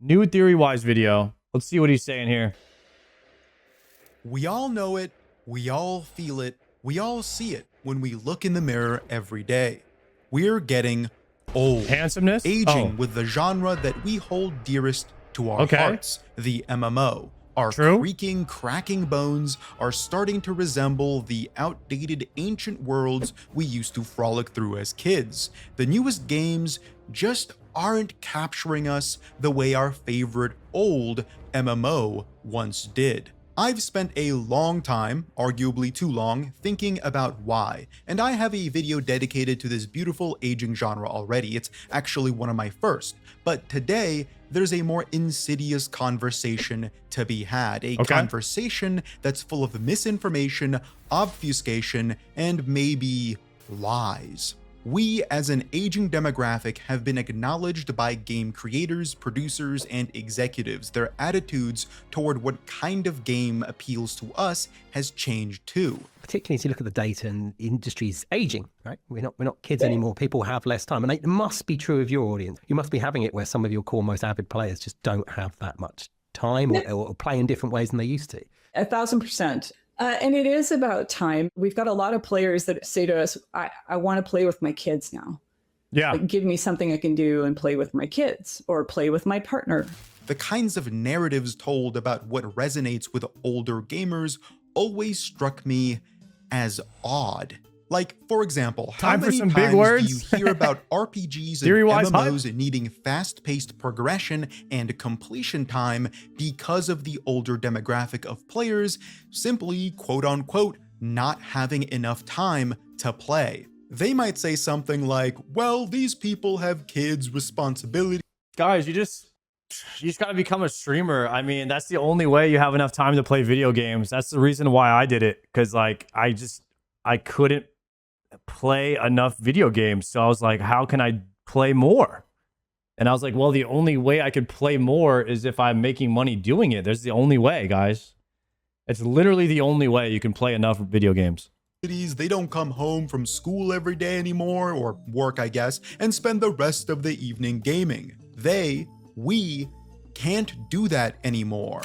New theory-wise video. Let's see what he's saying here. We all know it, we all feel it, we all see it when we look in the mirror every day. We're getting old. Handsomeness? Aging with the genre that we hold dearest to our hearts, the MMO. Our creaking, cracking bones are starting to resemble the outdated ancient worlds we used to frolic through as kids. The newest games just aren't capturing us the way our favorite old MMO once did. I've spent a long time, arguably too long, thinking about why, and I have a video dedicated to this beautiful aging genre already. It's actually one of my first, but today there's a more insidious conversation to be had, a conversation that's full of misinformation, obfuscation, and maybe lies. We, as an aging demographic, have been acknowledged by game creators, producers, and executives. Their attitudes toward what kind of game appeals to us has changed too. Particularly as you look at the data, and the industry's aging, right? We're not kids anymore. People have less time, and it must be true of your audience. You must be having it where some of your core, most avid players just don't have that much time or play in different ways than they used to. 1000%. And it is about time. We've got a lot of players that say to us, I want to play with my kids now. Yeah. Like, give me something I can do and play with my kids or play with my partner. The kinds of narratives told about what resonates with older gamers always struck me as odd. Like, for example, how many times do you hear about RPGs and MMOs needing fast-paced progression and completion time because of the older demographic of players simply, quote-unquote, not having enough time to play? They might say something like, well, these people have kids, responsibilities. Guys, you just got to become a streamer. I mean, that's the only way you have enough time to play video games. That's the reason why I did it, because like I couldn't play enough video games. So I was like, how can I play more? And I was like, well, the only way I could play more is if I'm making money doing it. There's the only way, guys. It's literally the only way you can play enough video games. They don't come home from school every day anymore, or work, I guess, and spend the rest of the evening gaming. We can't do that anymore.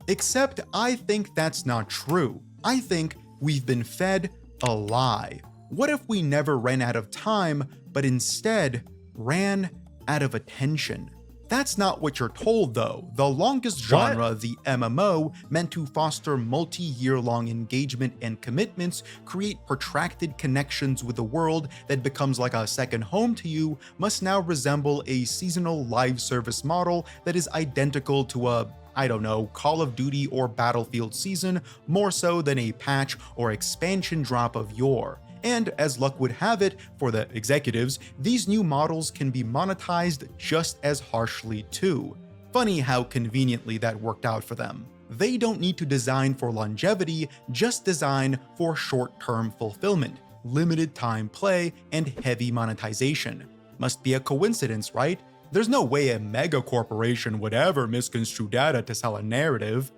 Except I think that's not true. I think we've been fed a lie. What if we never ran out of time, but instead ran out of attention? That's not what you're told, though. The longest genre, the MMO, meant to foster multi-year-long engagement and commitments, create protracted connections with the world that becomes like a second home to you, must now resemble a seasonal live service model that is identical to a, I don't know, Call of Duty or Battlefield season, more so than a patch or expansion drop of yore. And as luck would have it for the executives, these new models can be monetized just as harshly too. Funny how conveniently that worked out for them. They don't need to design for longevity, just design for short-term fulfillment, limited time play, and heavy monetization. Must be a coincidence, right? There's no way a mega corporation would ever misconstrue data to sell a narrative.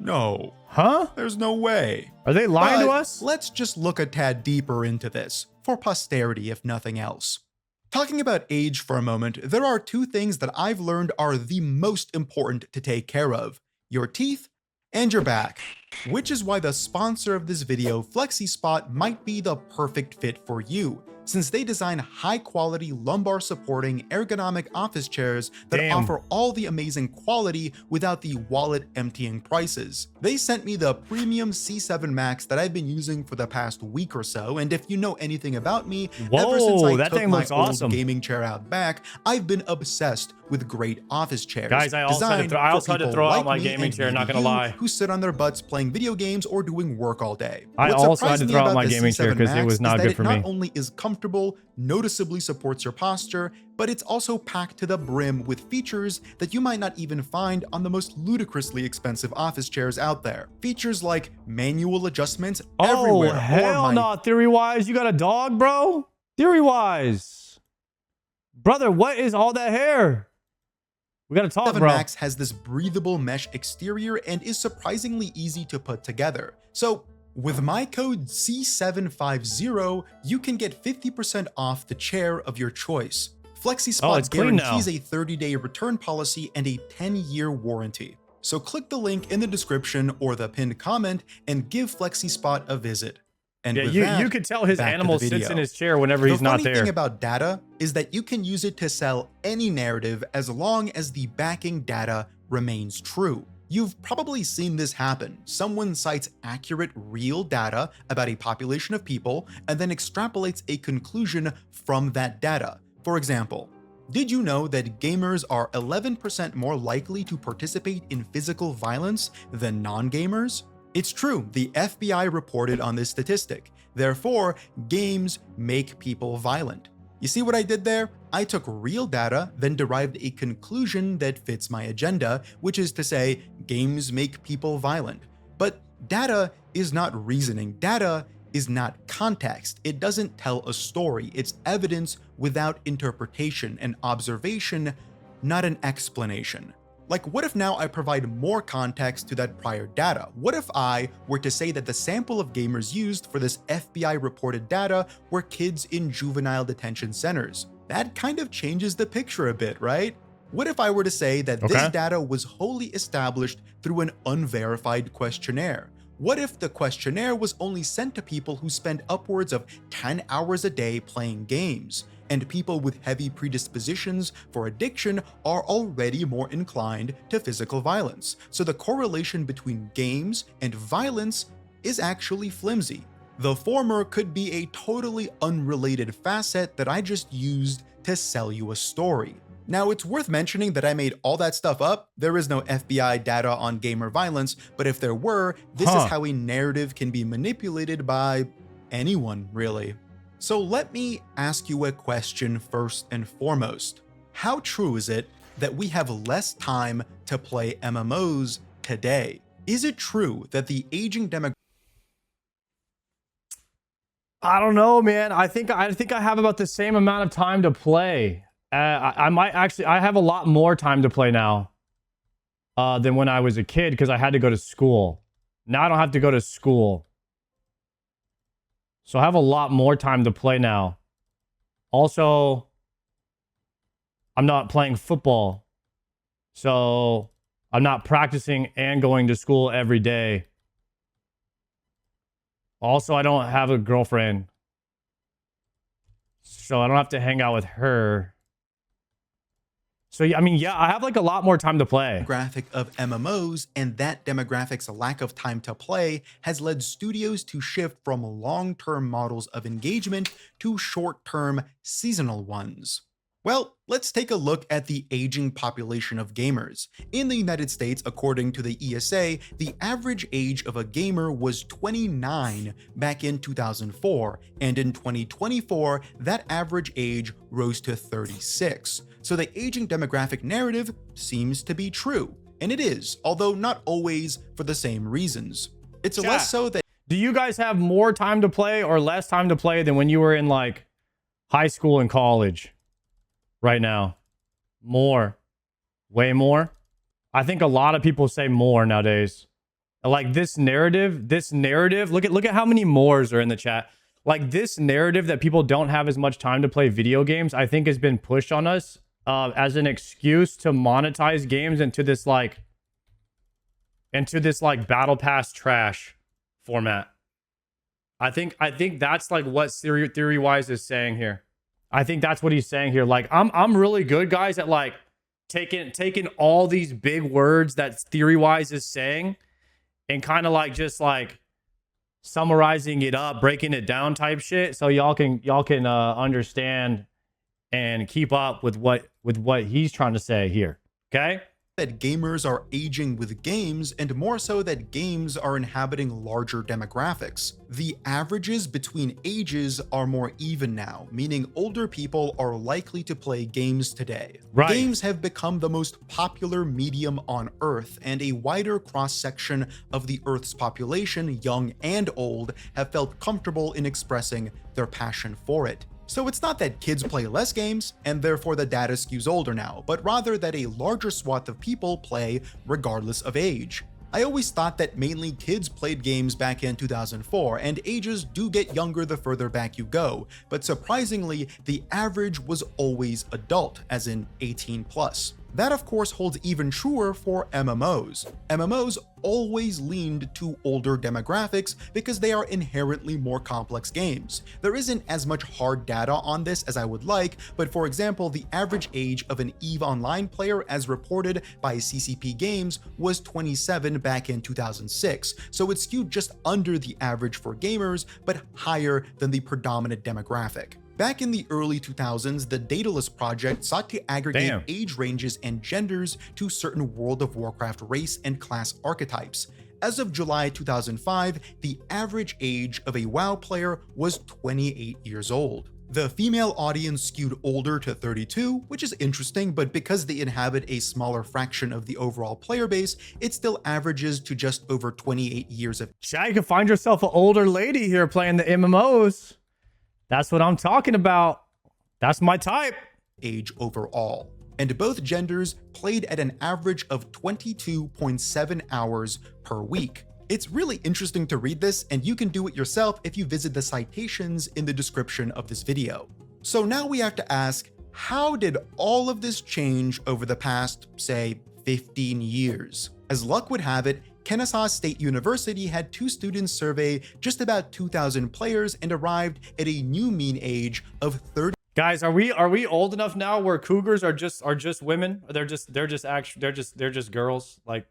No. Huh? There's no way. Are they lying to us? Let's just look a tad deeper into this, for posterity if nothing else. Talking about age for a moment, there are two things that I've learned are the most important to take care of: your teeth and your back. Which is why the sponsor of this video, FlexiSpot, might be the perfect fit for you, since they design high-quality lumbar-supporting ergonomic office chairs that offer all the amazing quality without the wallet-emptying prices. They sent me the premium C7 Max that I've been using for the past week or so, and if you know anything about me, ever since I took my old gaming chair out back, I've been obsessed with great office chairs. Guys, I also had to throw out my gaming chair, not gonna lie. Who sit on their butts playing video games or doing work all day. I also had to throw out my gaming chair because it was not good for me. Not only is comfortable, noticeably supports your posture, but it's also packed to the brim with features that you might not even find on the most ludicrously expensive office chairs out there. Features like manual adjustments everywhere. Oh, hell no, Theory-wise, you got a dog, bro? Theory-wise. Brother, what is all that hair? We gotta talk, bro. Max has this breathable mesh exterior and is surprisingly easy to put together. So, with my code C750, you can get 50% off the chair of your choice. FlexiSpot it's clean now. guarantees a 30-day return policy and a 10-year warranty. So click the link in the description or the pinned comment and give FlexiSpot a visit. And Yeah, with you that, could tell his back to animal the sits video. in his chair whenever he's not The funny there. thing about data is that you can use it to sell any narrative as long as the backing data remains true. You've probably seen this happen. Someone cites accurate, real data about a population of people and then extrapolates a conclusion from that data. For example, did you know that gamers are 11% more likely to participate in physical violence than non-gamers? It's true, the FBI reported on this statistic. Therefore, games make people violent. You see what I did there? I took real data, then derived a conclusion that fits my agenda, which is to say, games make people violent. But data is not reasoning. Data is not context. It doesn't tell a story. It's evidence without interpretation, an observation, not an explanation. Like, what if now I provide more context to that prior data? What if I were to say that the sample of gamers used for this FBI reported data were kids in juvenile detention centers? That kind of changes the picture a bit, right? What if I were to say that this data was wholly established through an unverified questionnaire? What if the questionnaire was only sent to people who spend upwards of 10 hours a day playing games, and people with heavy predispositions for addiction are already more inclined to physical violence? So the correlation between games and violence is actually flimsy. The former could be a totally unrelated facet that I just used to sell you a story. Now, it's worth mentioning that I made all that stuff up. There is no FBI data on gamer violence, but if there were, this is how a narrative can be manipulated by anyone, really. So let me ask you a question first and foremost. How true is it that we have less time to play MMOs today? Is it true that the aging demographic... I don't know, man. I think I have about the same amount of time to play. I have a lot more time to play now than when I was a kid because I had to go to school. Now I don't have to go to school. So I have a lot more time to play now. Also, I'm not playing football. So I'm not practicing and going to school every day. Also, I don't have a girlfriend. So I don't have to hang out with her. So, yeah, I mean, yeah, I have like a lot more time to play. Demographic of MMOs, and that demographic's lack of time to play has led studios to shift from long-term models of engagement to short-term seasonal ones. Well, let's take a look at the aging population of gamers. In the United States, according to the ESA, the average age of a gamer was 29 back in 2004, and in 2024, that average age rose to 36. So the aging demographic narrative seems to be true, and it is, although not always for the same reasons. It's less so that... Do you guys have more time to play or less time to play than when you were in like high school and college? Right now, more, way more. I think a lot of people say more nowadays. Like this narrative, look at how many mores are in the chat. Like this narrative that people don't have as much time to play video games, I think has been pushed on us as an excuse to monetize games into this like battle pass trash format. I think that's like what theory-wise is saying here. I think that's what he's saying here. Like, I'm really good, guys, at like taking all these big words that theory-wise is saying and kind of like just like summarizing it up, breaking it down type shit. So y'all can understand and keep up with what he's trying to say here. Okay? That gamers are aging with games, and more so that games are inhabiting larger demographics. The averages between ages are more even now, meaning older people are likely to play games today. Right. Games have become the most popular medium on Earth, and a wider cross-section of the Earth's population, young and old, have felt comfortable in expressing their passion for it. So it's not that kids play less games, and therefore the data skews older now, but rather that a larger swath of people play regardless of age. I always thought that mainly kids played games back in 2004, and ages do get younger the further back you go, but surprisingly, the average was always adult, as in 18 plus. That of course holds even truer for MMOs. MMOs always leaned to older demographics because they are inherently more complex games. There isn't as much hard data on this as I would like, but for example, the average age of an EVE Online player as reported by CCP Games was 27 back in 2006, so it skewed just under the average for gamers, but higher than the predominant demographic. Back in the early 2000s, the Daedalus project sought to aggregate age ranges and genders to certain World of Warcraft race and class archetypes. As of July 2005, the average age of a WoW player was 28 years old. The female audience skewed older to 32, which is interesting, but because they inhabit a smaller fraction of the overall player base, it still averages to just over 28 years of age. You can find yourself an older lady here playing the MMOs. That's what I'm talking about. That's my type. Age overall. And both genders played at an average of 22.7 hours per week. It's really interesting to read this, and you can do it yourself if you visit the citations in the description of this video. So now we have to ask, how did all of this change over the past, say, 15 years? As luck would have it, Kennesaw State University had 2 students survey just about 2,000 players and arrived at a new mean age of 30. Guys, are we old enough now where cougars are just women? Or they're just girls. Like,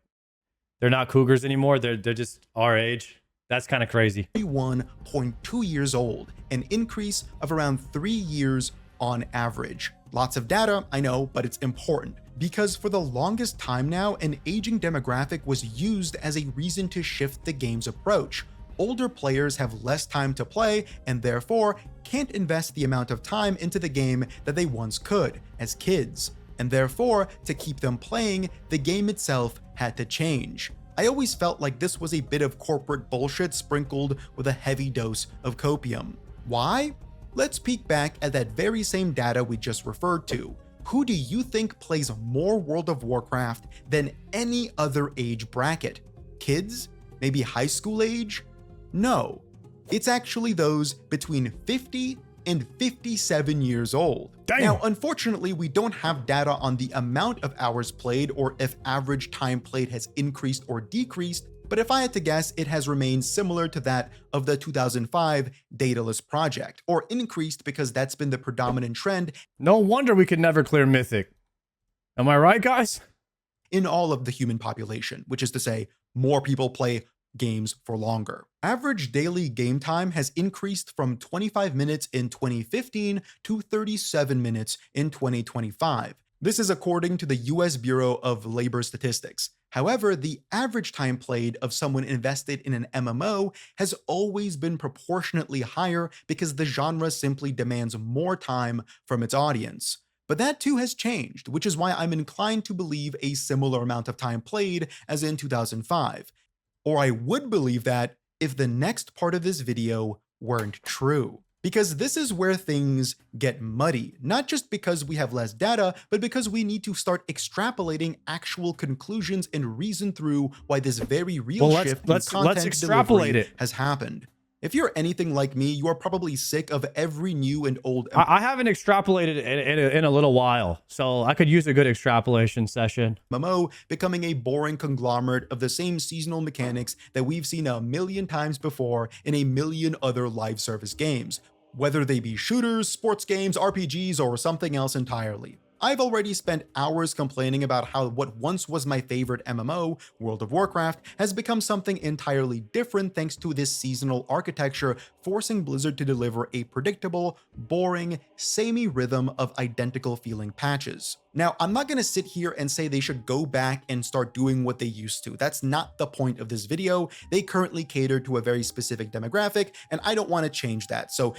they're not cougars anymore. They're just our age. That's kind of crazy. 31.2 years old, an increase of around 3 years on average. Lots of data, I know, but it's important. Because for the longest time now, an aging demographic was used as a reason to shift the game's approach. Older players have less time to play and therefore can't invest the amount of time into the game that they once could as kids. And therefore, to keep them playing, the game itself had to change. I always felt like this was a bit of corporate bullshit sprinkled with a heavy dose of copium. Why? Let's peek back at that very same data we just referred to. Who do you think plays more World of Warcraft than any other age bracket? Kids? Maybe high school age? No. It's actually those between 50 and 57 years old. Damn. Now, unfortunately, we don't have data on the amount of hours played or if average time played has increased or decreased, but if I had to guess, it has remained similar to that of the 2005 Daedalus project, or increased because that's been the predominant trend. No wonder we could never clear Mythic. Am I right, guys? In all of the human population, which is to say, more people play games for longer. Average daily game time has increased from 25 minutes in 2015 to 37 minutes in 2025. This is according to the US Bureau of Labor Statistics. However, the average time played of someone invested in an MMO has always been proportionately higher because the genre simply demands more time from its audience. But that too has changed, which is why I'm inclined to believe a similar amount of time played as in 2005. Or I would believe that if the next part of this video weren't true. Because this is where things get muddy, not just because we have less data, but because we need to start extrapolating actual conclusions and reason through why this very real shift in content delivery has happened. If you're anything like me, you are probably sick of every new and old... I haven't extrapolated in a little while, so I could use a good extrapolation session. MMO becoming a boring conglomerate of the same seasonal mechanics that we've seen a million times before in a million other live service games, whether they be shooters, sports games, RPGs, or something else entirely. I've already spent hours complaining about how what once was my favorite MMO, World of Warcraft, has become something entirely different thanks to this seasonal architecture, forcing Blizzard to deliver a predictable, boring, samey rhythm of identical feeling patches. Now, I'm not going to sit here and say they should go back and start doing what they used to. That's not the point of this video. They currently cater to a very specific demographic, and I don't want to change that. So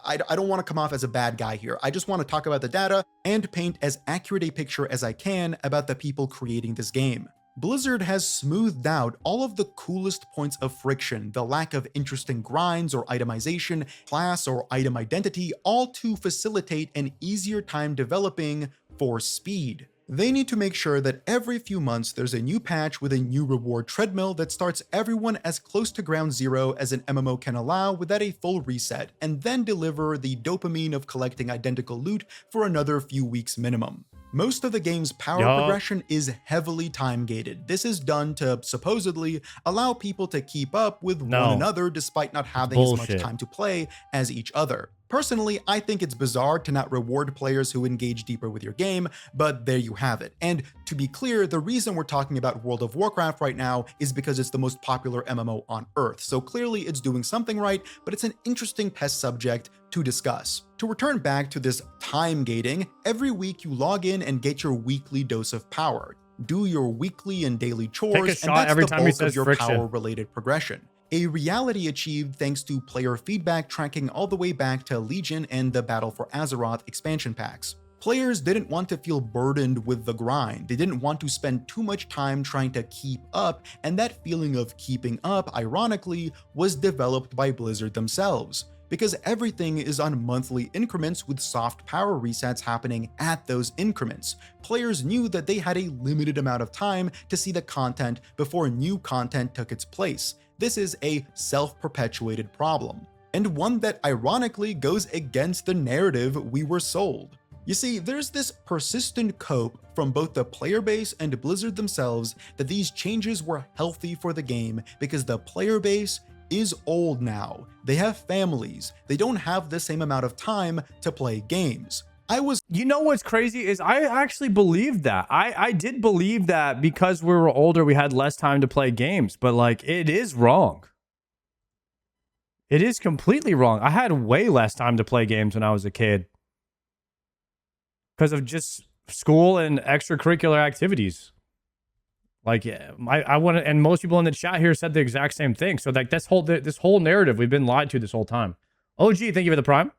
I don't want to come off as a bad guy here. I just want to talk about the data and paint as accurate a picture as I can about the people creating this game. Blizzard has smoothed out all of the coolest points of friction, the lack of interesting grinds or itemization, class or item identity, all to facilitate an easier time developing for speed. They need to make sure that every few months there's a new patch with a new reward treadmill that starts everyone as close to ground zero as an MMO can allow without a full reset, and then deliver the dopamine of collecting identical loot for another few weeks minimum. Most of the game's power progression is heavily time-gated. This is done to supposedly allow people to keep up with one another despite not having as much time to play as each other. Personally, I think it's bizarre to not reward players who engage deeper with your game, but there you have it. And to be clear, the reason we're talking about World of Warcraft right now is because it's the most popular MMO on Earth. So clearly it's doing something right, but it's an interesting test subject to discuss. To return back to this time gating, every week you log in and get your weekly dose of power. Do your weekly and daily chores, and that's the bulk of your power-related progression. A reality achieved thanks to player feedback tracking all the way back to Legion and the Battle for Azeroth expansion packs. Players didn't want to feel burdened with the grind. They didn't want to spend too much time trying to keep up, and that feeling of keeping up, ironically, was developed by Blizzard themselves. Because everything is on monthly increments with soft power resets happening at those increments. Players knew that they had a limited amount of time to see the content before new content took its place. This is a self-perpetuated problem, and one that ironically goes against the narrative we were sold. You see, there's this persistent cope from both the player base and Blizzard themselves that these changes were healthy for the game because the player base is old now. They have families. They don't have the same amount of time to play games. You know what's crazy is I actually believed that. I did believe that because we were older, we had less time to play games, but like it is wrong. It is completely wrong. I had way less time to play games when I was a kid because of just school and extracurricular activities. Like I want to, and most people in the chat here said the exact same thing. So like this whole narrative we've been lied to this whole time. OG, thank you for the prime.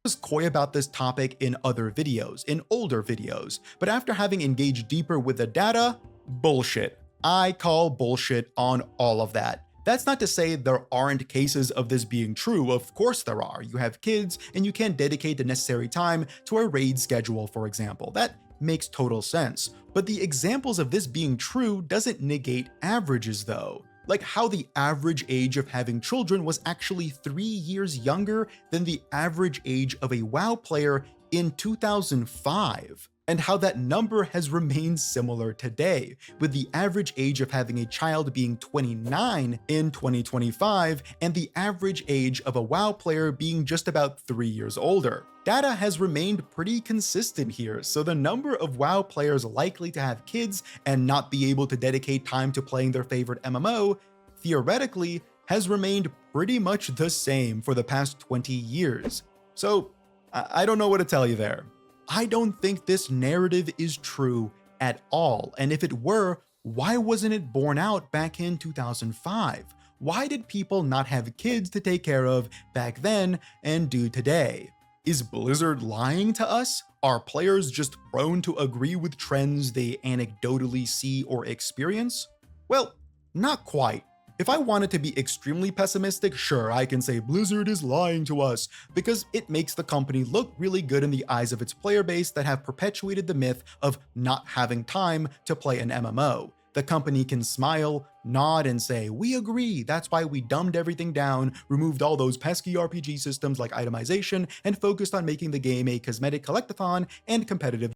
Was coy about this topic in other videos, in older videos, but after having engaged deeper with the data, bullshit. I call bullshit on all of that. That's not to say there aren't cases of this being true. Of course there are. You have kids and you can't dedicate the necessary time to a raid schedule, for example. That makes total sense. But the examples of this being true doesn't negate averages though. Like how the average age of having children was actually 3 years younger than the average age of a WoW player in 2005, and how that number has remained similar today, with the average age of having a child being 29 in 2025, and the average age of a WoW player being just about 3 years older. Data has remained pretty consistent here, so the number of WoW players likely to have kids and not be able to dedicate time to playing their favorite MMO, theoretically, has remained pretty much the same for the past 20 years. So, I don't know what to tell you there. I don't think this narrative is true at all, and if it were, why wasn't it borne out back in 2005? Why did people not have kids to take care of back then and do today? Is Blizzard lying to us? Are players just prone to agree with trends they anecdotally see or experience? Well, not quite. If I wanted to be extremely pessimistic, sure, I can say Blizzard is lying to us, because it makes the company look really good in the eyes of its player base that have perpetuated the myth of not having time to play an MMO. The company can smile, nod, and say, we agree, that's why we dumbed everything down, removed all those pesky RPG systems like itemization, and focused on making the game a cosmetic collectathon and competitive.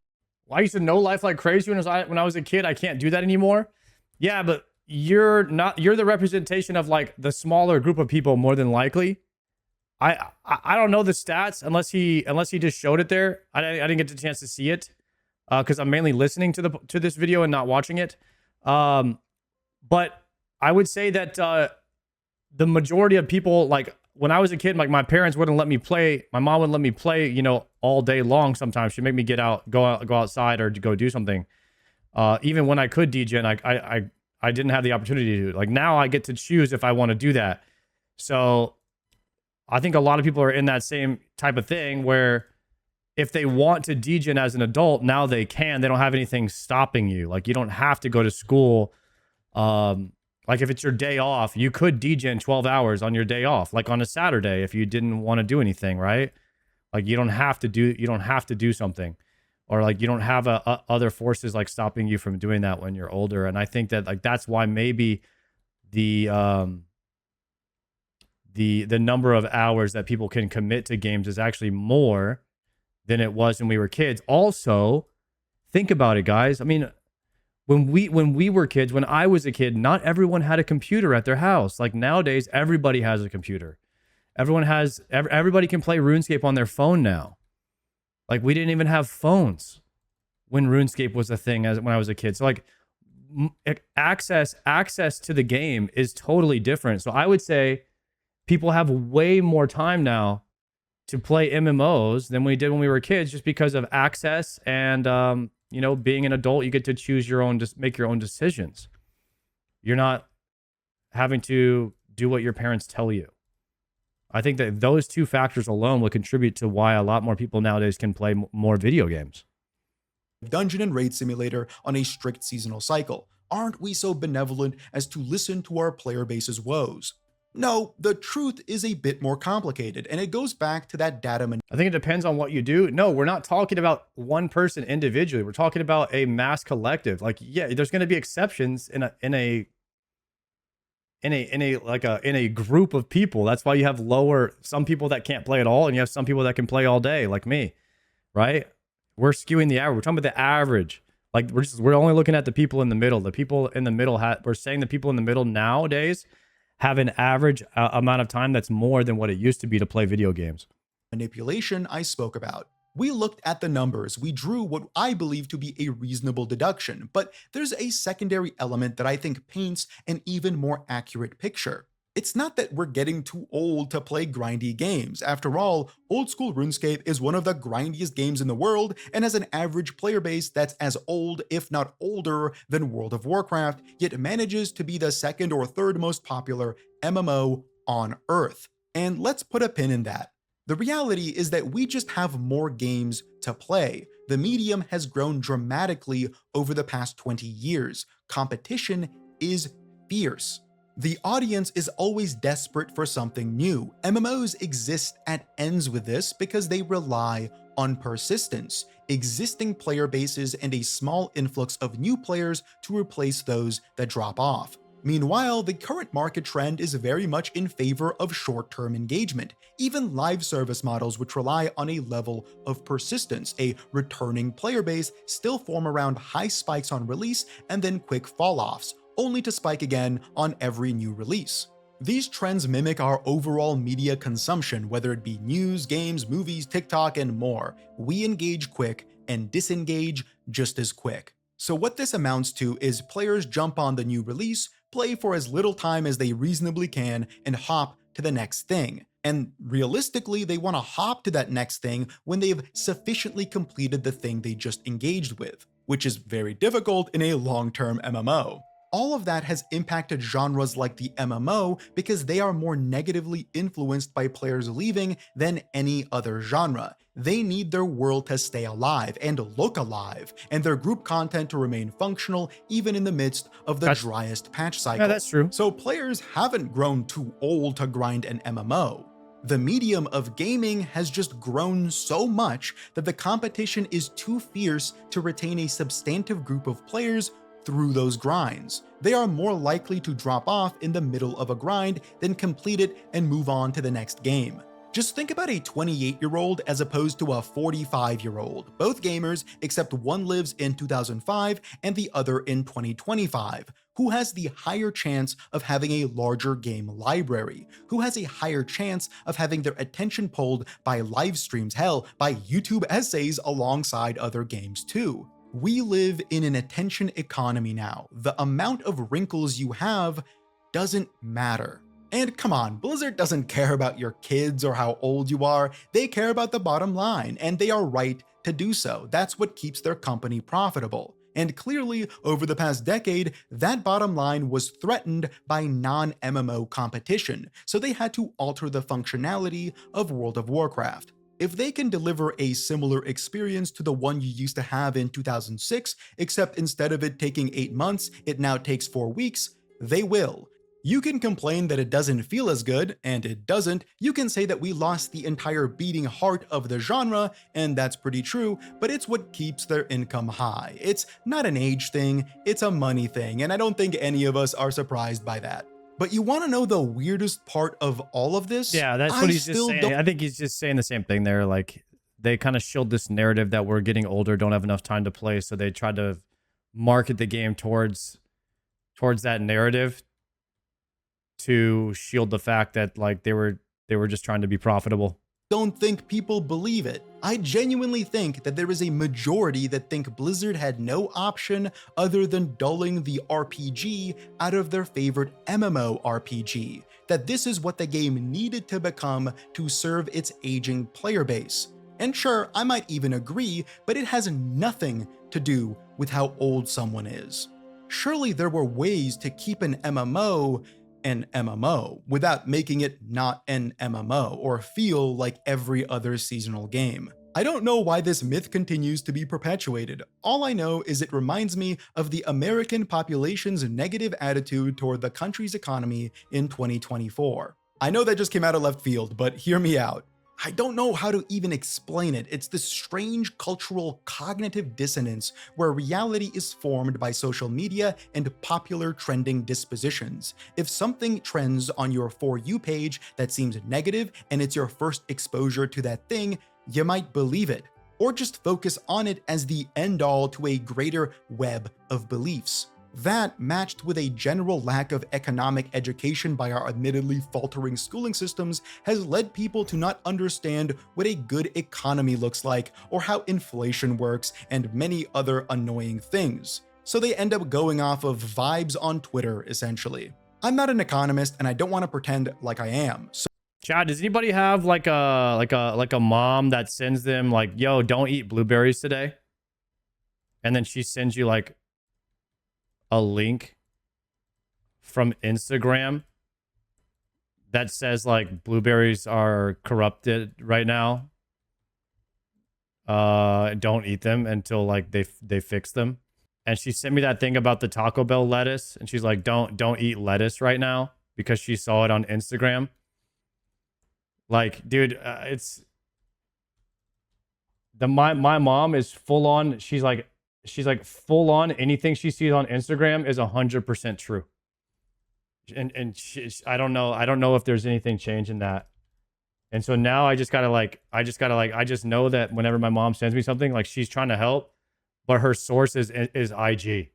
Well, I used to know life like crazy when I was a kid. I can't do that anymore. Yeah, but you're the representation of like the smaller group of people more than likely. I don't know the stats unless he just showed it there. I didn't get the chance to see it because I'm mainly listening to this video and not watching it. But I would say that the majority of people, like when I was a kid, like my parents wouldn't let me play. My mom wouldn't let me play, you know, all day long. Sometimes she'd make me go outside or to go do something. Even when I could DJ, and I didn't have the opportunity to do it. Like now I get to choose if I want to do that. So I think a lot of people are in that same type of thing where if they want to DJ as an adult, now they can. They don't have anything stopping you. Like you don't have to go to school. Like if it's your day off, you could DJ in 12 hours on your day off, like on a Saturday if you didn't want to do anything, right? Like you don't have to do something. or like you don't have other forces like stopping you from doing that when you're older. And I think that like that's why maybe the number of hours that people can commit to games is actually more than it was when we were kids. Also, think about it, guys. I mean, when we were kids, when I was a kid, not everyone had a computer at their house. Like nowadays, everybody has a computer. Everybody can play RuneScape on their phone now. Like we didn't even have phones when RuneScape was a thing when I was a kid. So like access to the game is totally different. So I would say people have way more time now to play MMOs than we did when we were kids, just because of access and you know, being an adult, you get to choose your own, just make your own decisions. You're not having to do what your parents tell you. I think that those two factors alone will contribute to why a lot more people nowadays can play more video games. Dungeon and Raid Simulator on a strict seasonal cycle. Aren't we so benevolent as to listen to our player base's woes? No, the truth is a bit more complicated, and it goes back to that data I think it depends on what you do. No, we're not talking about one person individually. We're talking about a mass collective. Like, yeah, there's going to be exceptions in a group of people. That's why you have some people that can't play at all, and you have some people that can play all day, like me, right? We're skewing the average. We're talking about the average. Like we're only looking at the people in the middle. The people in the middle we're saying the people in the middle nowadays have an average amount of time that's more than what it used to be to play video games. Manipulation I spoke about. We looked at the numbers, we drew what I believe to be a reasonable deduction, but there's a secondary element that I think paints an even more accurate picture. It's not that we're getting too old to play grindy games. After all, old school RuneScape is one of the grindiest games in the world and has an average player base that's as old, if not older, than World of Warcraft, yet manages to be the second or third most popular MMO on Earth. And let's put a pin in that. The reality is that we just have more games to play. The medium has grown dramatically over the past 20 years. Competition is fierce. The audience is always desperate for something new. MMOs exist at ends with this because they rely on persistence, existing player bases, and a small influx of new players to replace those that drop off. Meanwhile, the current market trend is very much in favor of short-term engagement. Even live service models which rely on a level of persistence, a returning player base, still form around high spikes on release and then quick fall-offs, only to spike again on every new release. These trends mimic our overall media consumption, whether it be news, games, movies, TikTok, and more. We engage quick and disengage just as quick. So what this amounts to is players jump on the new release, play for as little time as they reasonably can, and hop to the next thing. And realistically, they want to hop to that next thing when they've sufficiently completed the thing they just engaged with, which is very difficult in a long-term MMO. All of that has impacted genres like the MMO because they are more negatively influenced by players leaving than any other genre. They need their world to stay alive and look alive, and their group content to remain functional even in the midst of the driest patch cycle. Yeah, that's true. So players haven't grown too old to grind an MMO. The medium of gaming has just grown so much that the competition is too fierce to retain a substantive group of players through those grinds. They are more likely to drop off in the middle of a grind than complete it and move on to the next game. Just think about a 28-year-old as opposed to a 45-year-old. Both gamers, except one lives in 2005 and the other in 2025. Who has the higher chance of having a larger game library? Who has a higher chance of having their attention pulled by live streams, hell, by YouTube essays alongside other games too? We live in an attention economy now. The amount of wrinkles you have doesn't matter. And come on, Blizzard doesn't care about your kids or how old you are. They care about the bottom line, and they are right to do so. That's what keeps their company profitable. And clearly, over the past decade, that bottom line was threatened by non-MMO competition, so they had to alter the functionality of World of Warcraft. If they can deliver a similar experience to the one you used to have in 2006, except instead of it taking 8 months, it now takes 4 weeks, they will. You can complain that it doesn't feel as good, and it doesn't. You can say that we lost the entire beating heart of the genre, and that's pretty true, but it's what keeps their income high. It's not an age thing, it's a money thing, and I don't think any of us are surprised by that. But you want to know the weirdest part of all of this? Yeah, that's what he's just saying. I think he's just saying the same thing there. Like, they kind of shield this narrative that we're getting older, don't have enough time to play, so they tried to market the game towards that narrative to shield the fact that like they were just trying to be profitable. Don't think people believe it. I genuinely think that there is a majority that think Blizzard had no option other than dulling the RPG out of their favorite MMORPG, that this is what the game needed to become to serve its aging player base. And sure, I might even agree, but it has nothing to do with how old someone is. Surely there were ways to keep an MMO an MMO without making it not an MMO or feel like every other seasonal game. I don't know why this myth continues to be perpetuated. All I know is it reminds me of the American population's negative attitude toward the country's economy in 2024. I know that just came out of left field, but hear me out. I don't know how to even explain it. It's this strange cultural cognitive dissonance where reality is formed by social media and popular trending dispositions. If something trends on your For You page that seems negative and it's your first exposure to that thing, you might believe it, or just focus on it as the end-all to a greater web of beliefs. That, matched with a general lack of economic education by our admittedly faltering schooling systems, has led people to not understand what a good economy looks like or how inflation works and many other annoying things. So they end up going off of vibes on Twitter, essentially. I'm not an economist and I don't want to pretend like I am. So Chad, does anybody have like a mom that sends them like, yo, don't eat blueberries today? And then she sends you like a link from Instagram that says like blueberries are corrupted right now. Don't eat them until like they fix them. And she sent me that thing about the Taco Bell lettuce, and she's like, don't eat lettuce right now because she saw it on Instagram. Like, dude, it's my mom is full on. She's like full on. Anything she sees on Instagram is 100% true. And I don't know if there's anything changing that. And so now I just know that whenever my mom sends me something, like she's trying to help, but her source is IG.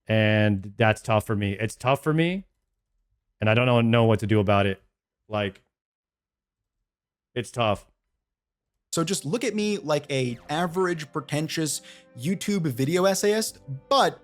And that's tough for me. It's tough for me. And I don't know what to do about it. Like, it's tough. So just look at me like a average pretentious YouTube video essayist, but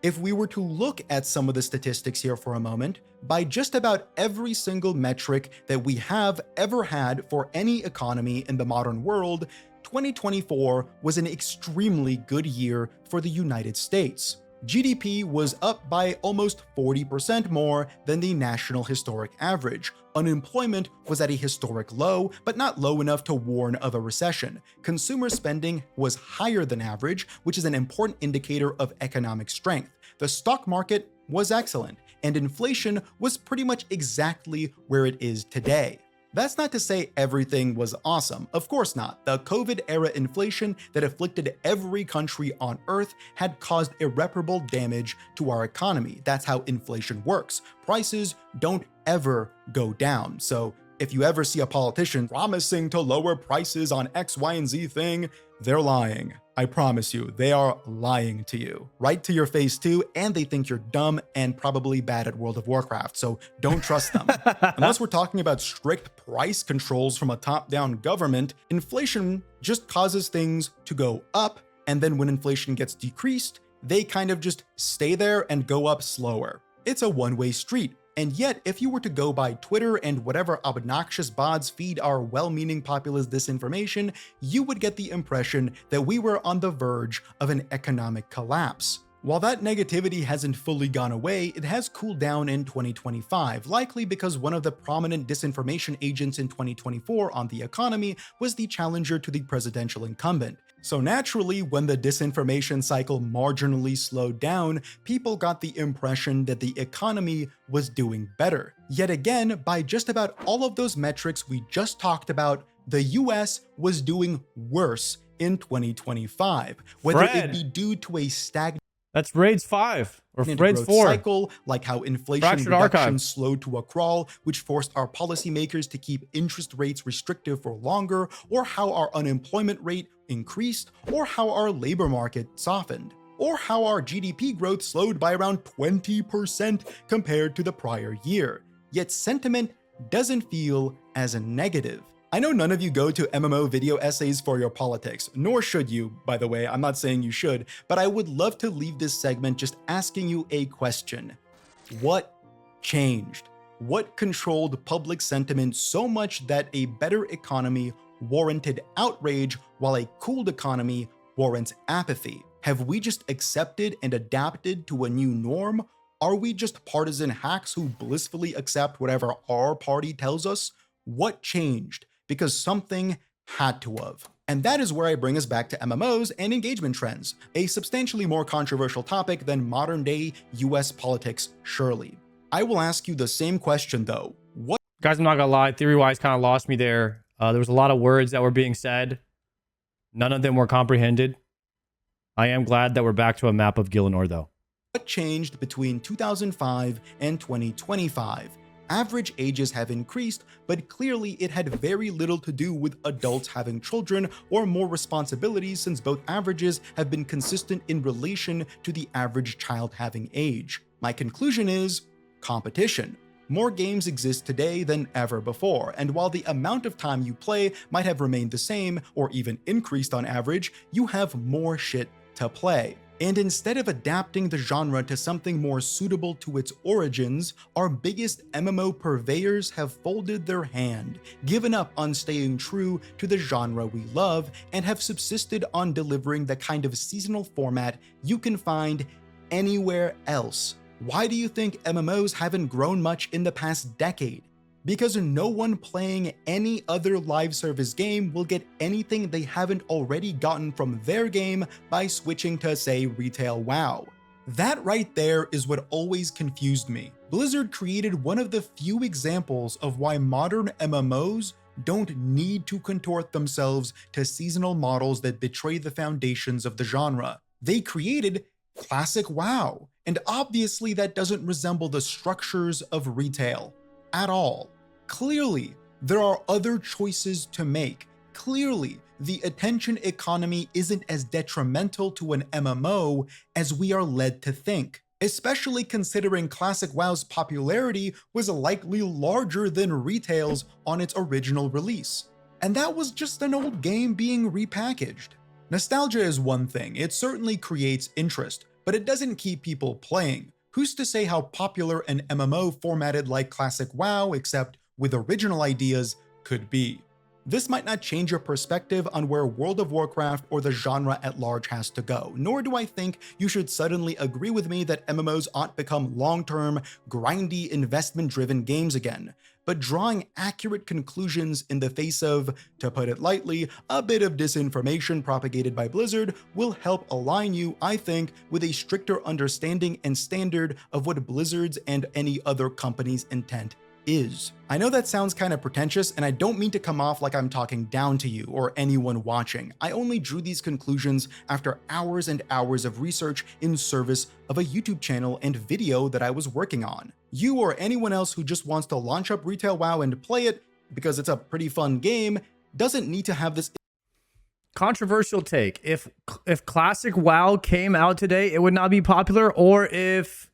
if we were to look at some of the statistics here for a moment, by just about every single metric that we have ever had for any economy in the modern world, 2024 was an extremely good year for the United States. GDP was up by almost 40% more than the national historic average. Unemployment was at a historic low, but not low enough to warn of a recession. Consumer spending was higher than average, which is an important indicator of economic strength. The stock market was excellent, and inflation was pretty much exactly where it is today. That's not to say everything was awesome. Of course not. The COVID-era inflation that afflicted every country on Earth had caused irreparable damage to our economy. That's how inflation works. Prices don't ever go down. So if you ever see a politician promising to lower prices on X, Y, and Z thing, they're lying. I promise you, they are lying to you. Right to your face too, and they think you're dumb and probably bad at World of Warcraft, so don't trust them. Unless we're talking about strict price controls from a top-down government, inflation just causes things to go up, and then when inflation gets decreased, they kind of just stay there and go up slower. It's a one-way street. And yet, if you were to go by Twitter and whatever obnoxious bots feed our well-meaning populace disinformation, you would get the impression that we were on the verge of an economic collapse. While that negativity hasn't fully gone away, it has cooled down in 2025, likely because one of the prominent disinformation agents in 2024 on the economy was the challenger to the presidential incumbent. So naturally, when the disinformation cycle marginally slowed down, people got the impression that the economy was doing better. Yet again, by just about all of those metrics we just talked about, the US was doing worse in 2025, whether it be due to a stagnant That's raids 5 or raids growth 4 cycle, like how inflation Fractured reduction archive. slowed to a crawl, which forced our policymakers to keep interest rates restrictive for longer, or how our unemployment rate increased, or how our labor market softened, or how our GDP growth slowed by around 20% compared to the prior year. Yet sentiment doesn't feel as negative. I know none of you go to MMO video essays for your politics, nor should you, by the way. I'm not saying you should, but I would love to leave this segment just asking you a question. What changed? What controlled public sentiment so much that a better economy warranted outrage while a cooled economy warrants apathy? Have we just accepted and adapted to a new norm? Are we just partisan hacks who blissfully accept whatever our party tells us? What changed? Because something had to have. And that is where I bring us back to MMOs and engagement trends, a substantially more controversial topic than modern day US politics, surely. I will ask you the same question though. What Guys, I'm not gonna lie, theory-wise kind of lost me there. There was a lot of words that were being said. None of them were comprehended. I am glad that we're back to a map of Gielinor though. What changed between 2005 and 2025? Average ages have increased, but clearly it had very little to do with adults having children or more responsibilities, since both averages have been consistent in relation to the average child having age. My conclusion is competition. More games exist today than ever before, and while the amount of time you play might have remained the same or even increased on average, you have more shit to play. And instead of adapting the genre to something more suitable to its origins, our biggest MMO purveyors have folded their hand, given up on staying true to the genre we love, and have subsisted on delivering the kind of seasonal format you can find anywhere else. Why do you think MMOs haven't grown much in the past decade? Because no one playing any other live service game will get anything they haven't already gotten from their game by switching to, say, retail WoW. That right there is what always confused me. Blizzard created one of the few examples of why modern MMOs don't need to contort themselves to seasonal models that betray the foundations of the genre. They created classic WoW, and obviously that doesn't resemble the structures of retail at all. Clearly, there are other choices to make. Clearly, the attention economy isn't as detrimental to an MMO as we are led to think, especially considering Classic WoW's popularity was likely larger than retail's on its original release. And that was just an old game being repackaged. Nostalgia is one thing, it certainly creates interest, but it doesn't keep people playing. Who's to say how popular an MMO formatted like Classic WoW, except with original ideas, could be? This might not change your perspective on where World of Warcraft or the genre at large has to go, nor do I think you should suddenly agree with me that MMOs ought to become long-term, grindy, investment-driven games again. But drawing accurate conclusions in the face of, to put it lightly, a bit of disinformation propagated by Blizzard will help align you, I think, with a stricter understanding and standard of what Blizzard's and any other company's intent is. I know that sounds kind of pretentious, and I don't mean to come off like I'm talking down to you or anyone watching. I only drew these conclusions after hours and hours of research in service of a YouTube channel and video that I was working on. You or anyone else who just wants to launch up Retail WoW and play it because it's a pretty fun game doesn't need to have this Controversial take. If Classic WoW came out today, it would not be popular, or if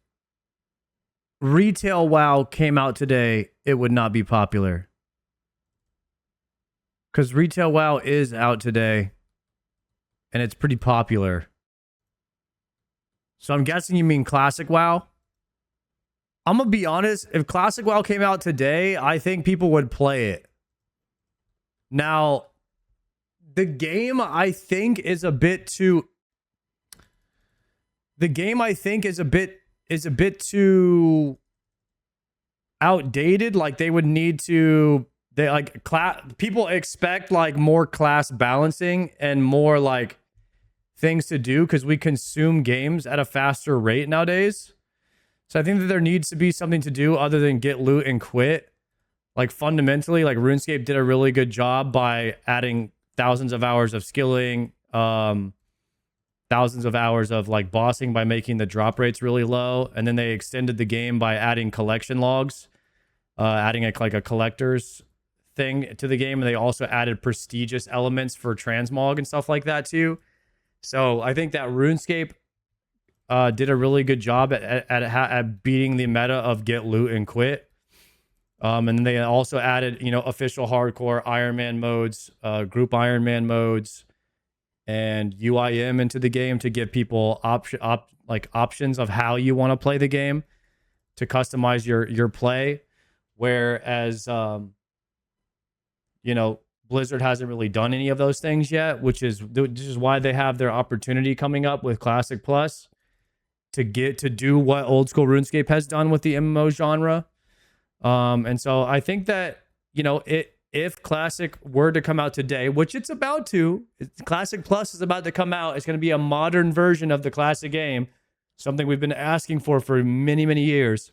Retail WoW came out today, it would not be popular. Because Retail WoW is out today, and it's pretty popular. So I'm guessing you mean Classic WoW? I'm going to be honest, if Classic WoW came out today, I think people would play it. Now, the game, I think, is a bit too... the game I think is a bit too outdated. Like they would need to, they like people expect like more class balancing and more like things to do because we consume games at a faster rate nowadays. So I think that there needs to be something to do other than get loot and quit. Like fundamentally, like RuneScape did a really good job by adding thousands of hours of skilling, thousands of hours of like bossing by making the drop rates really low. And then they extended the game by adding collection logs, adding like a collector's thing to the game. And they also added prestigious elements for transmog and stuff like that too. So I think that RuneScape did a really good job at beating the meta of get loot and quit. And then they also added, you know, official hardcore Iron Man modes, group Iron Man modes, and UIM into the game to give people options of how you want to play the game to customize your play. Whereas, you know, Blizzard hasn't really done any of those things yet, which is why they have their opportunity coming up with Classic Plus to do what old school RuneScape has done with the MMO genre. And so I think that, you know, if Classic were to come out today, which it's about to, Classic Plus is about to come out. It's going to be a modern version of the classic game, something we've been asking for many, many years,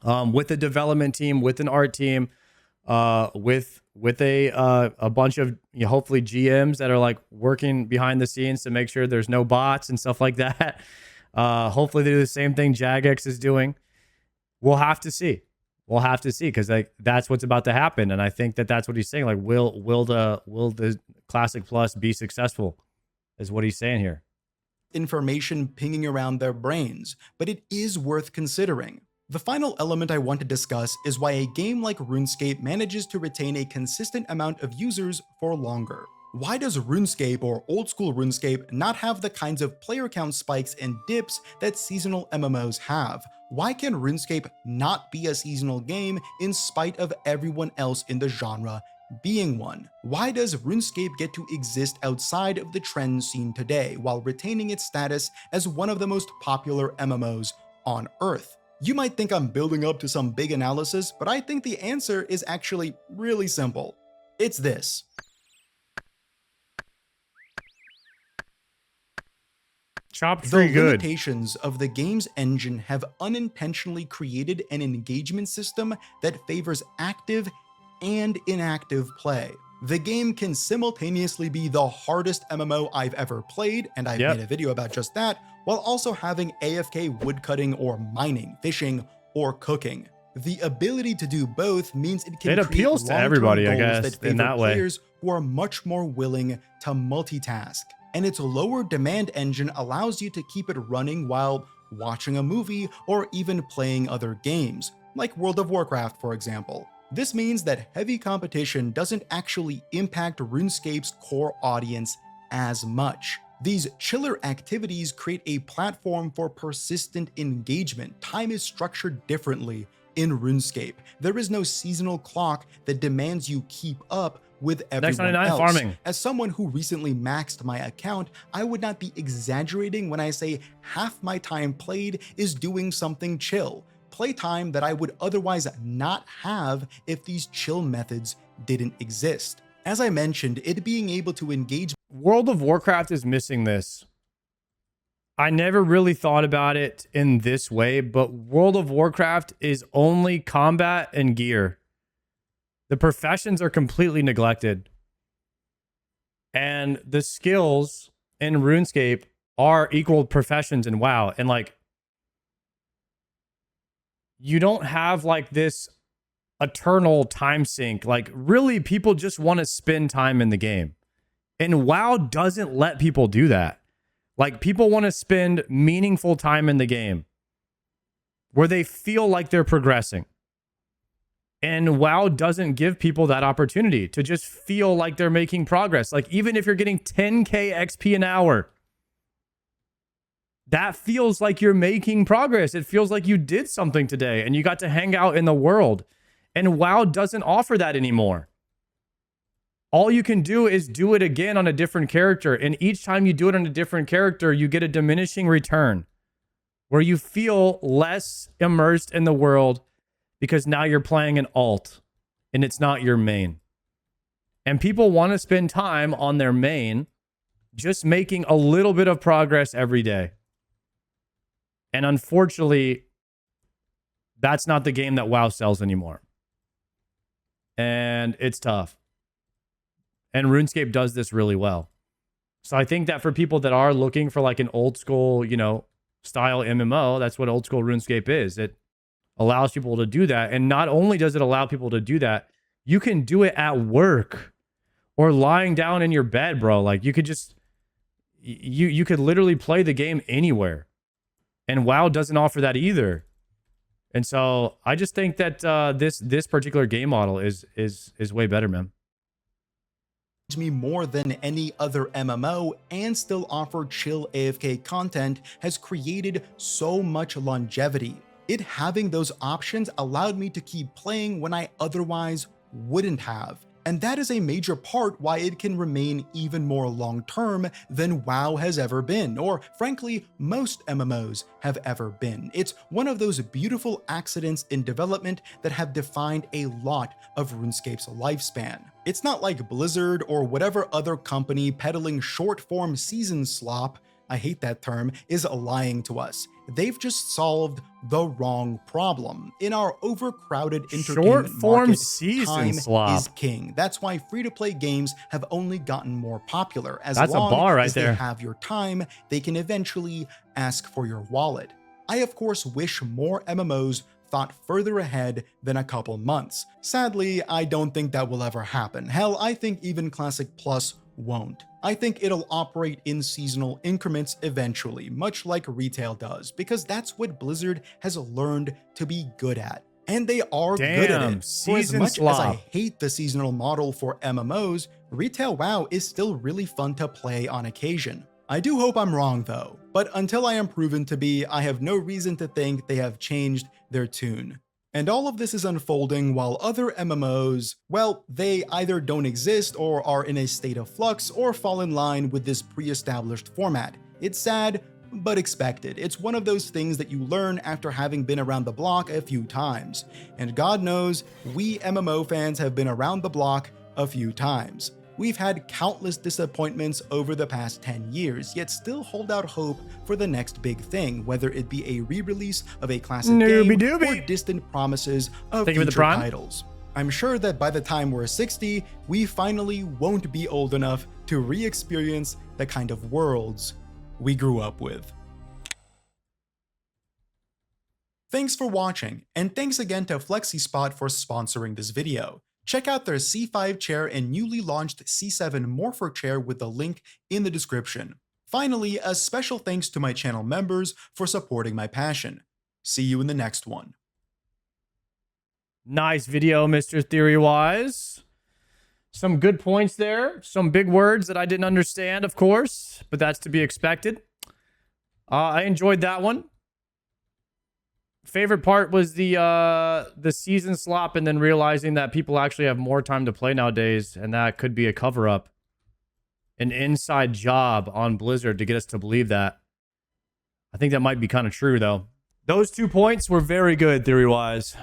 with a development team, with an art team, with a bunch of, you know, hopefully GMs that are like working behind the scenes to make sure there's no bots and stuff like that. Hopefully they do the same thing Jagex is doing. We'll have to see. We'll have to see, because like that's what's about to happen, and I think that that's what he's saying. Like, will the Classic Plus be successful? Is what he's saying here. Information pinging around their brains, but it is worth considering. The final element I want to discuss is why a game like RuneScape manages to retain a consistent amount of users for longer. Why does RuneScape or old school RuneScape not have the kinds of player count spikes and dips that seasonal MMOs have? Why can RuneScape not be a seasonal game in spite of everyone else in the genre being one? Why does RuneScape get to exist outside of the trends seen today while retaining its status as one of the most popular MMOs on Earth? You might think I'm building up to some big analysis, but I think the answer is actually really simple. It's this. Chopped The pretty good. limitations of the game's engine have unintentionally created an engagement system that favors active and inactive play. The game can simultaneously be the hardest MMO I've ever played, and I've made a video about just that, while also having AFK woodcutting or mining, fishing, or cooking. The ability to do both means it can It appeals to everybody, I guess, that favor in that way. players who are much more willing to multitask. And its lower demand engine allows you to keep it running while watching a movie or even playing other games, like World of Warcraft, for example. This means that heavy competition doesn't actually impact RuneScape's core audience as much. These chiller activities create a platform for persistent engagement. Time is structured differently in RuneScape. There is no seasonal clock that demands you keep up with everyone else. Farming. As someone who recently maxed my account, I would not be exaggerating when I say half my time played is doing something chill. Playtime that I would otherwise not have if these chill methods didn't exist. As I mentioned, it being able to engage. World of Warcraft is missing this. I never really thought about it in this way, but World of Warcraft is only combat and gear. The professions are completely neglected. And the skills in RuneScape are equal professions in WoW. And like, you don't have like this eternal time sink. Like, really, people just want to spend time in the game. And WoW doesn't let people do that. Like, people want to spend meaningful time in the game where they feel like they're progressing. And WoW doesn't give people that opportunity to just feel like they're making progress. Like, even if you're getting 10K XP an hour, that feels like you're making progress. It feels like you did something today and you got to hang out in the world. And WoW doesn't offer that anymore. All you can do is do it again on a different character. And each time you do it on a different character, you get a diminishing return. where you feel less immersed in the world because now you're playing an alt and it's not your main. And people want to spend time on their main, just making a little bit of progress every day. And unfortunately, that's not the game that WoW sells anymore. And it's tough. And RuneScape does this really well. So I think that for people that are looking for like an old school, you know, style MMO, that's what old school RuneScape is. It allows people to do that. And not only does it allow people to do that, you can do it at work or lying down in your bed, bro. Like you could just, you could literally play the game anywhere. And WoW doesn't offer that either. And so I just think that this particular game model is way better, man. Me more than any other MMO and still offer chill AFK content has created so much longevity. It having those options allowed me to keep playing when I otherwise wouldn't have. And that is a major part why it can remain even more long-term than WoW has ever been, or frankly, most MMOs have ever been. It's one of those beautiful accidents in development that have defined a lot of RuneScape's lifespan. It's not like Blizzard or whatever other company peddling short-form season slop, I hate that term, is lying to us. They've just solved the wrong problem. In our overcrowded entertainment market, time is king. That's why free-to-play games have only gotten more popular. As long as they have your time, they can eventually ask for your wallet. I, of course, wish more MMOs thought further ahead than a couple months. Sadly, I don't think that will ever happen. Hell, I think even Classic Plus won't. I think it'll operate in seasonal increments eventually, much like retail does, because that's what Blizzard has learned to be good at. And they are good at it. For as much as I hate the seasonal model for MMOs, retail WoW is still really fun to play on occasion. I do hope I'm wrong though, but until I am proven to be, I have no reason to think they have changed their tune. And all of this is unfolding while other MMOs, well, they either don't exist or are in a state of flux or fall in line with this pre-established format. It's sad, but expected. It's one of those things that you learn after having been around the block a few times. And God knows, we MMO fans have been around the block a few times. We've had countless disappointments over the past 10 years, yet still hold out hope for the next big thing, whether it be a re-release of a classic game or distant promises of future titles. I'm sure that by the time we're 60, we finally won't be old enough to re-experience the kind of worlds we grew up with. Thanks for watching, and thanks again to FlexiSpot for sponsoring this video. Check out their C5 chair and newly launched C7 Morpher chair with the link in the description. Finally, a special thanks to my channel members for supporting my passion. See you in the next one. Nice video, Mr. Theorywise. Some good points there. Some big words that I didn't understand, of course, but that's to be expected. I enjoyed that one. Favorite part was the season slop and then realizing that people actually have more time to play nowadays, and that could be a cover-up. An inside job on Blizzard to get us to believe that. I think that might be kind of true, though. Those 2 points were very good, theory-wise.